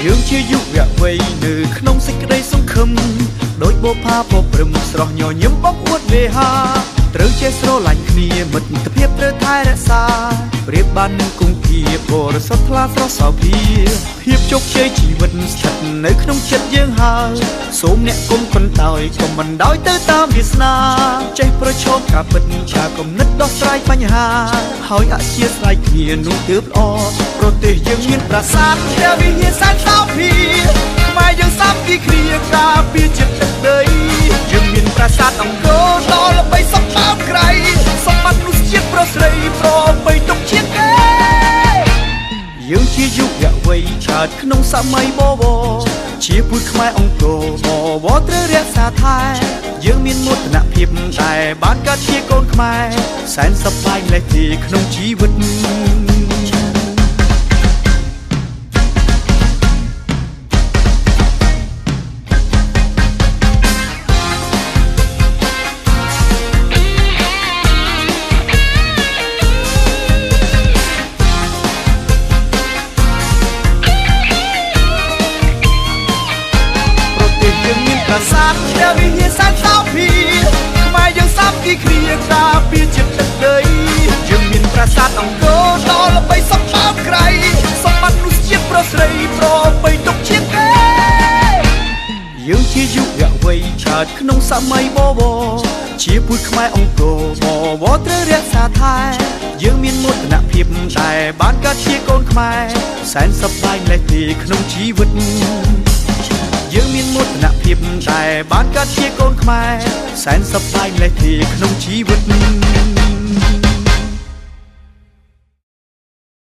យើងជាយុវវ័យនៅក្នុងសេចក្តីសង្ឃឹមដោយបបផាបព្រឹមស្រស់ញញឹមបងអួតវេហាត្រូវចេះស្រឡាញ់គ្នាមិត្តភាពត្រូវថែរក្សាប្រៀបបាននឹងគង្គាបរិសុទ្ធថ្លាស្រស់សោភាភាពជោគជ័យជីវិតស្ថិតនៅក្នុងចិត្តយើងហើយសូមអ្នកគុំខុនតើយកុំមិនដោយទៅតាមវាសនាចេះប្រឈមការពិតការគំនិតដោះស្រាយបញ្ហាហើយអធ្យាស្រ័យគ្នានោះទើបល្អប្រទេសយើងមានប្រាសាទដែលវិហារសែនសោភាខ្មែរយើងសាមគ្គីគ្នាការពារចិត្តទឹកដីយើងមានប្រាសាទអង្គរដ៏ល្បីសពតាមក្រៃសម្បត្តិមនុស្សជាតិប្រុសស្រីប្របីទុកជាតិគេយើងជាយុវវ័យឆើតក្នុងសម័យបវរជាពូជខ្មែរអង្គរបវរត្រូវរក្សាថែយើងមានមោទនភាពតែបានកើតជាកូនខ្មែរសែនសប្បាយលេះទីក្នុងជីវិតប្រាសាទដែលវិហារសែនសោភាខ្មែរយើងសាមគ្គីគ្នាការពារជាតិទឹកដីយើងមានប្រាសាទអង្គរដ៏ល្បីសពតាមក្រៃសម្បត្តិមនុស្សជាតិប្រុសស្រីប្របីទុកជាតិគេយើងជាយុវវ័យឆើតក្នុងសម័យបវរជាពូជខ្មែរអង្គរបវរត្រូវរក្សាថែយើងមានមោទនភាពតែបានកើតជាកូនខ្មែរសែនសប្បាយលេះទីក្នុងជីវិតយើងមានមោទនភាពតែបានកើតជាកូនខ្មែរសែនសប្បាយលេះទីក្នុងជីវិត